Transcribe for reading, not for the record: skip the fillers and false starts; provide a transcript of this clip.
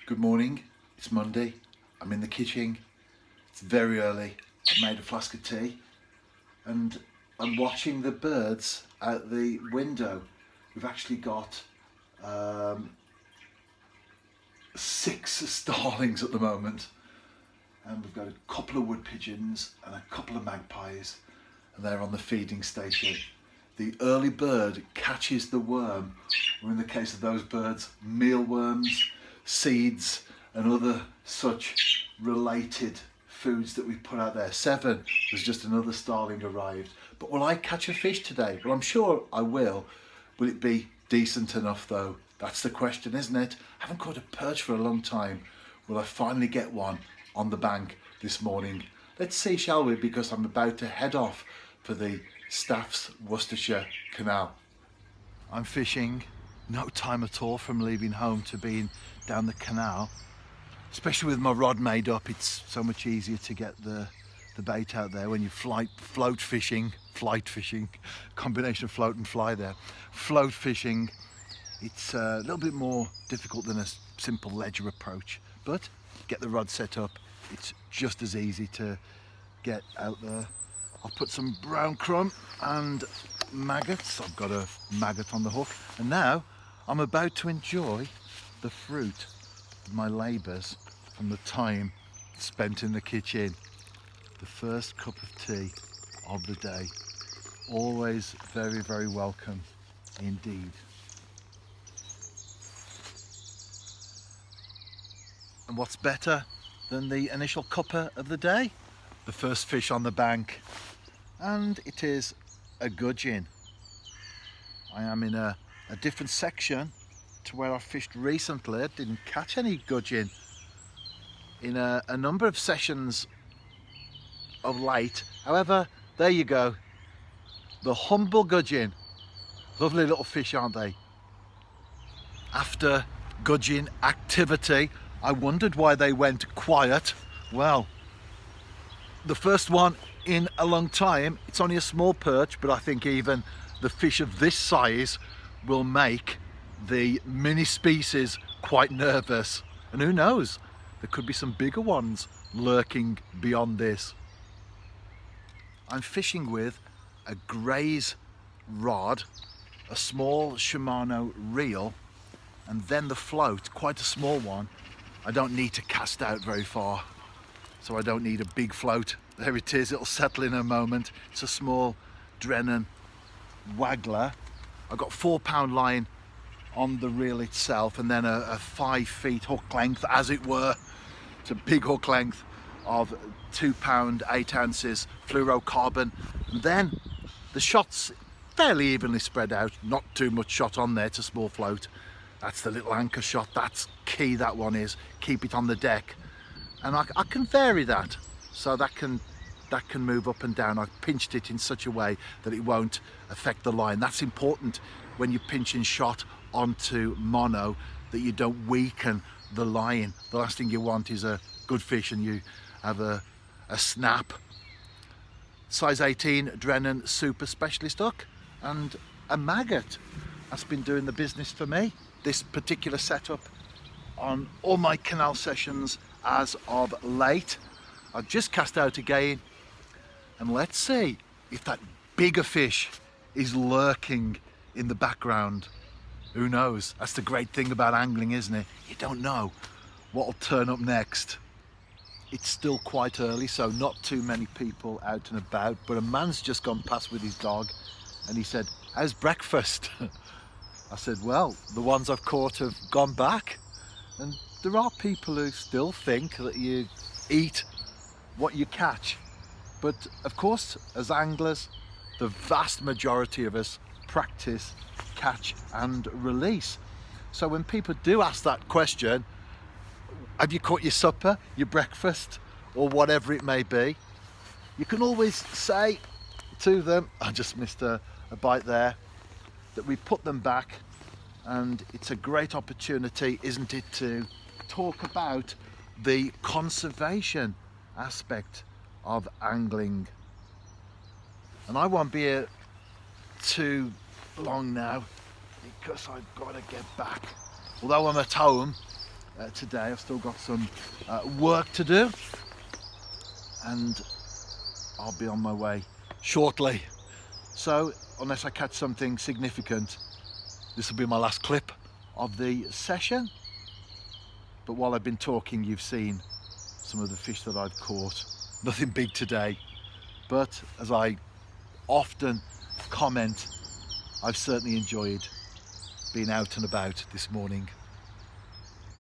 Good morning, it's Monday, I'm in the kitchen, it's very early, I've made a flask of tea and I'm watching the birds out the window. We've actually got 6 starlings at the moment, and we've got a couple of wood pigeons and a couple of magpies, and they're on the feeding station. The early bird catches the worm, or in the case of those birds, mealworms, seeds and other such related foods that we put out there. 7, there's just another starling arrived. But will I catch a fish today? Well, I'm sure I will. Will it be decent enough though? That's the question, isn't it? I haven't caught a perch for a long time. Will I finally get one on the bank this morning? Let's see, shall we? Because I'm about to head off for the Staffs Worcestershire Canal. I'm fishing, no time at all from leaving home to being down the canal. Especially with my rod made up, it's so much easier to get the bait out there when you flight fishing, combination of float and fly there. Float fishing, it's a little bit more difficult than a simple ledger approach, but get the rod set up, it's just as easy to get out there. I've put some brown crumb and maggots. I've got a maggot on the hook, and now I'm about to enjoy the fruit of my labours from the time spent in the kitchen. The first cup of tea of the day. Always very, very welcome indeed. And what's better than the initial cuppa of the day? The first fish on the bank. And it is a gudgeon. I am in a different section to where I fished recently. I didn't catch any gudgeon in a number of sessions of late. However, there you go. The humble gudgeon. Lovely little fish, aren't they? After gudgeon activity, I wondered why they went quiet. Well, the first one in a long time. It's only a small perch, but I think even the fish of this size will make the mini species quite nervous. And who knows, there could be some bigger ones lurking beyond this. I'm fishing with a Graze rod, a small Shimano reel, and then the float, quite a small one. I don't need to cast out very far, so I don't need a big float. There it is, it'll settle in a moment. It's a small Drennan waggler. I've got 4-pound line on the reel itself, and then a 5 feet hook length, as it were. It's a big hook length of 2 pound 8 ounces fluorocarbon. And then the shot's fairly evenly spread out, not too much shot on there. It's a small float. That's the little anchor shot. That's key, that one is. Keep it on the deck. And I can vary that, so that can move up and down. I've pinched it in such a way that it won't affect the line. That's important when you're pinching shot onto mono, that you don't weaken the line. The last thing you want is a good fish and you have a snap. Size 18 Drennan Super Specialist hook and a maggot. That's been doing the business for me. This particular setup on all my canal sessions as of late. I've just cast out again, and let's see if that bigger fish is lurking in the background. Who knows? That's the great thing about angling, isn't it? You don't know what'll turn up next. It's still quite early, so not too many people out and about, but a man's just gone past with his dog and he said, "How's breakfast?" I said, "Well, the ones I've caught have gone back." And there are people who still think that you eat what you catch. But of course, as anglers, the vast majority of us practice catch and release. So when people do ask that question, have you caught your supper, your breakfast, or whatever it may be, you can always say to them, I just missed a bite there, that we put them back. And it's a great opportunity, isn't it, to talk about the conservation aspect of angling. And I won't be here too long now because I've got to get back. Although I'm at home, today. I've still got some work to do, and I'll be on my way shortly. So unless I catch something significant, this will be my last clip of the session. But while I've been talking, you've seen some of the fish that I've caught. Nothing big today, but as I often comment, I've certainly enjoyed being out and about this morning.